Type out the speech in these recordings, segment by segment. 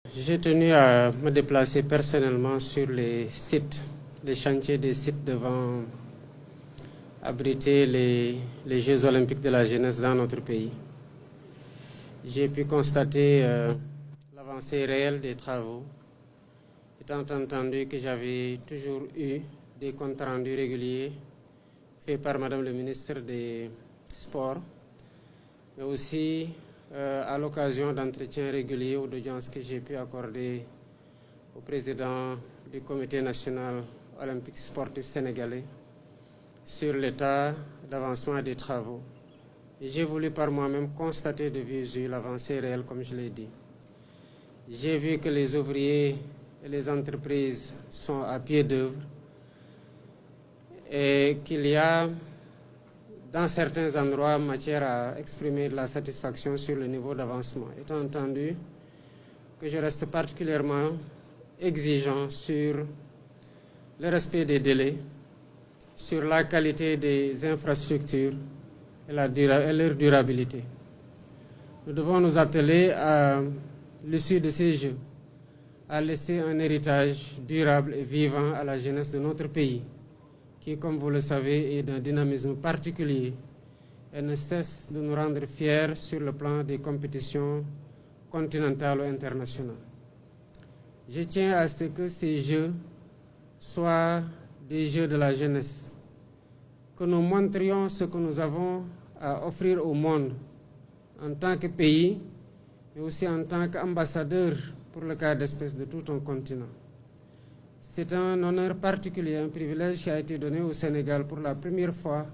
J'ai tenu à me déplacer personnellement sur les sites, les chantiers des sites devant abriter les Jeux olympiques de la jeunesse dans notre pays. J'ai pu constater l'avancée réelle des travaux, étant entendu que j'avais toujours eu des comptes rendus réguliers faits par Madame le ministre des Sports, mais aussi à l'occasion d'entretiens réguliers ou d'audiences que j'ai pu accorder au président du Comité national olympique sportif sénégalais sur l'état d'avancement des travaux. Et j'ai voulu par moi-même constater de visu l'avancée réelle, comme je l'ai dit. J'ai vu que les ouvriers et les entreprises sont à pied d'œuvre et qu'il y a dans certains endroits matière à exprimer de la satisfaction sur le niveau d'avancement, étant entendu que je reste particulièrement exigeant sur le respect des délais, sur la qualité des infrastructures et leur durabilité. Nous devons nous atteler à l'issue de ces Jeux à laisser un héritage durable et vivant à la jeunesse de notre pays, qui, comme vous le savez, est d'un dynamisme particulier et ne cesse de nous rendre fiers sur le plan des compétitions continentales ou internationales. Je tiens à ce que ces Jeux soient des Jeux de la jeunesse, que nous montrions ce que nous avons à offrir au monde en tant que pays, mais aussi en tant qu'ambassadeur pour le cas d'espèce de tout un continent. C'est un honneur particulier, un privilège qui a été donné au Sénégal pour la première fois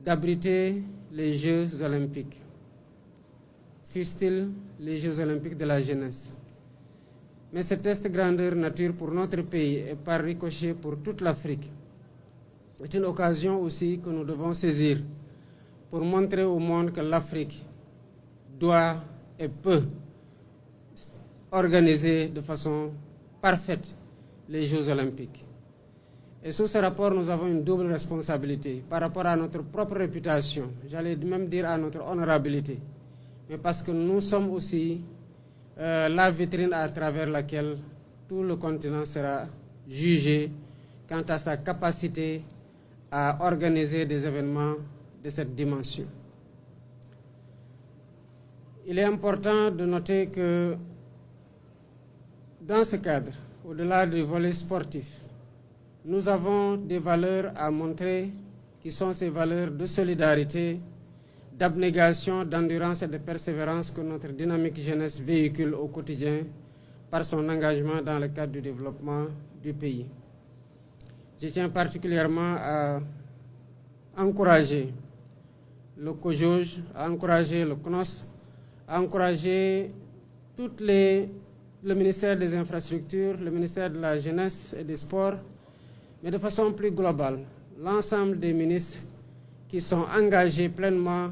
d'abriter les Jeux olympiques, fussent-ils les Jeux olympiques de la jeunesse. Mais cette est grandeur nature pour notre pays et par ricochet pour toute l'Afrique est une occasion aussi que nous devons saisir pour montrer au monde que l'Afrique doit et peut organiser de façon parfaite les Jeux olympiques. Et sous ce rapport, nous avons une double responsabilité par rapport à notre propre réputation, j'allais même dire à notre honorabilité, mais parce que nous sommes aussi la vitrine à travers laquelle tout le continent sera jugé quant à sa capacité à organiser des événements de cette dimension. Il est important de noter que dans ce cadre, au-delà du volet sportif, nous avons des valeurs à montrer qui sont ces valeurs de solidarité, d'abnégation, d'endurance et de persévérance que notre dynamique jeunesse véhicule au quotidien par son engagement dans le cadre du développement du pays. Je tiens particulièrement à encourager le COJOJ, à encourager le CNOS, à encourager le ministère des Infrastructures, le ministère de la Jeunesse et des Sports, mais de façon plus globale, l'ensemble des ministres qui sont engagés pleinement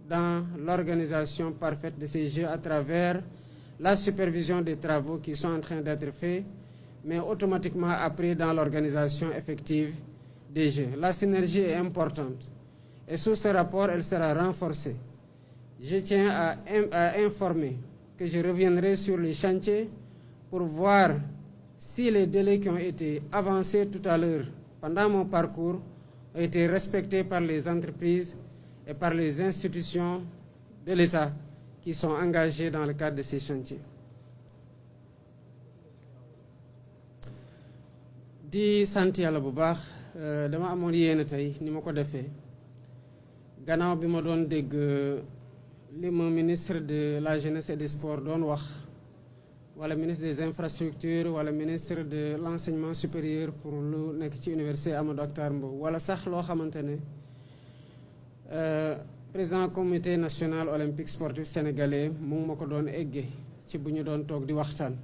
dans l'organisation parfaite de ces Jeux à travers la supervision des travaux qui sont en train d'être faits, mais automatiquement après dans l'organisation effective des Jeux. La synergie est importante et sous ce rapport, elle sera renforcée. Je tiens à informer que je reviendrai sur les chantiers pour voir si les délais qui ont été avancés tout à l'heure pendant mon parcours ont été respectés par les entreprises et par les institutions de l'État qui sont engagées dans le cadre de ces chantiers. di sant yàlla bu baax dama amoon yéene tey ni ma ko defee gannaaw bi ma doon dégg li ma ministre de la jeunesse et des sports doon wax wala ministre des infrastructures wala ministre de l'enseignement supérieur pour lu nekk ci université Amadou Hakhtar Mbow wala sax loo xamante ne président comité national olympique sportif sénégalais mu ngi ma ko doon eggee ci bu ñu doon toog di waxtaan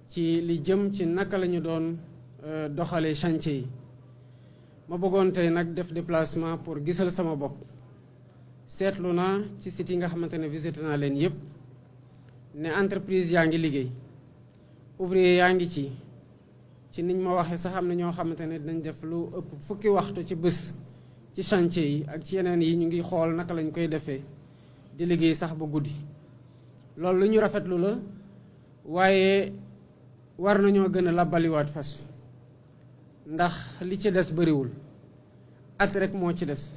ci li jëm ci naka la ñu doon doxalee chantier yi ma bëggoon tey nag def déplacement pour gisal sama bopp seetlu naa ci site yi nga xamante ne visité naa leen yëpp ne entreprise yaa ngi liggéey ouvrier yaa ngi ci niñ ma waxee sax am na ñoo xamante ne dinañ def lu ëpp fukki waxtu ci bés ci chantier yi ak ci yeneen yi ñu ngi xool naka lañ koy defee di liggéey sax ba guddi loolu lu ñu rafetlu la waaye war nañoo gën a labbaliwaat fas ndax li ci des bëriwul at rek moo ci des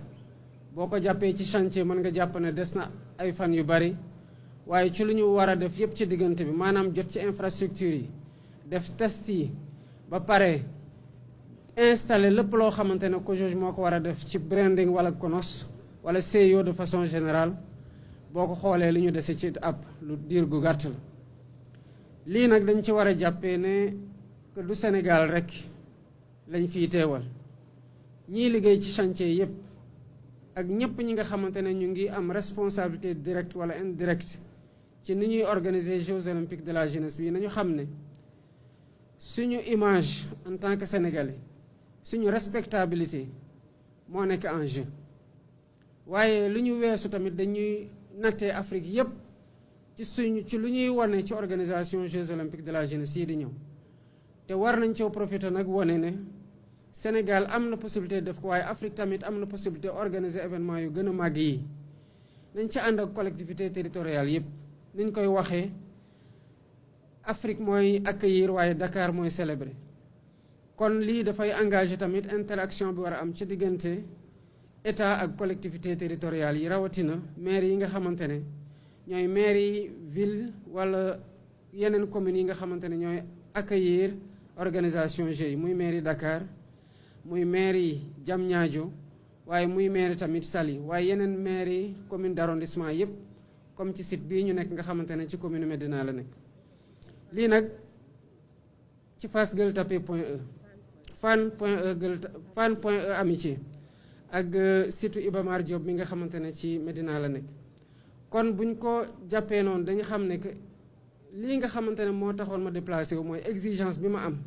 boo ko jàppee ci chantier mën nga jàpp ne des na ay fan yu bari waaye ci lu ñu war a def yépp ci diggante bi maanaam jot ci infrastructure yi def test yi ba pare installé lépp loo xamante ne COJOJ moo ko war a def ci branding wala CONOS wala CIO de façon générale boo ko xoolee li ñu dese ci ab lu diir gu gàtt la lii nag dañ ci war a jàppee ne que du Sénégal rek lañ fiy teewal ñii liggéey ci chantier yépp ak ñëpp ñi nga xamante ne ñu ngi am responsabilité directe wala indirecte ci ni ñuy organiser Jeux olympiques de la jeunesse bi nañu xam ne suñu image en tant que sénégalais suñu respectabilité moo nekk en jeu waaye lu ñu weesu tamit dañuy nattee Afrique yépp ci lu ñuy wane ci organisation Jeux olympiques de la jeunesse yi di ñëw te war nañ coo profité nag wane ne Sénégal am na possibilité def ko waaye Afrique tamit am na possibilité organiser événement yu gën a màgg yi nañ ci ànd ak collectivité territoriale yépp niñ koy waxee Afrique mooy accueillir waaye Dakar mooy célébrer kon lii dafay engagé tamit interaction bi war a am ci diggante état ak collectivité territoriale yi rawatina maire yi nga xamante ne ñooy maire yi ville wala yeneen communes yi nga xamante ne ñooy accueillir organisation Jeux yi muy maire yi Dakar muy maire yi Diamniadio waaye muy maire tamit Saly waaye yeneen maire yi commune d'arrondissement yépp comme ci site bii ñu nekk nga xamante ne ci commune Médina la nekk lii nag ci Fass Gueule Tapée Point E Fann Point E Amitié ak site Iba Mar Diop mi nga xamante ne ci Médina la nekk kon buñ ko jàppee noonu dañu xam ne que lii nga xamante ne moo taxoon ma déplacé wu mooy exigence bi ma am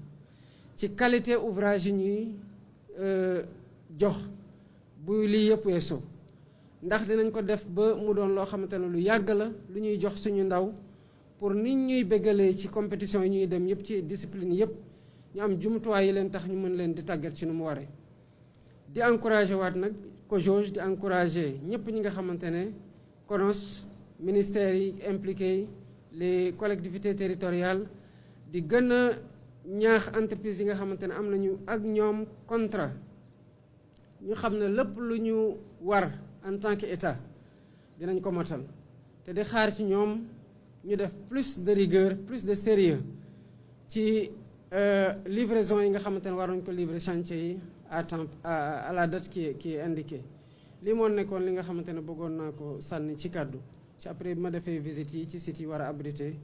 ci qualité ouvrage yi ñuy jox bu lii yëpp weesoo ndax dinañ ko def ba mu doon loo xamante ne lu yàgg la lu ñuy jox suñu ndaw pour nit ñuy béggalee ci compétition yi ñuy dem yëpp ci discipline yëpp ñu am jumtuwaay yi leen tax ñu mën leen di tàggat ci nu mu waree di encouragé waat nag COJOJ di encouragé ñëpp ñi nga xamante ne CONOS ministères yi impliqués les collectivités territoriales di gën a ñaax entreprise yi nga xamante ne am nañu ak ñoom contrat ñu xam ne lépp lu ñu war en tant que état dinañ ko matal te di xaar ci ñoom ñu def plus de rigueur plus de sérieux ci livraison yi nga xamante ne war nañ ko livrer chantier yi à temps à la date qui est indiquée lii moo nekkoon li nga xamante ne bëggoon naa ko sànni ci kàddu ci après bi ma defee visite yi ci site yi war a abriter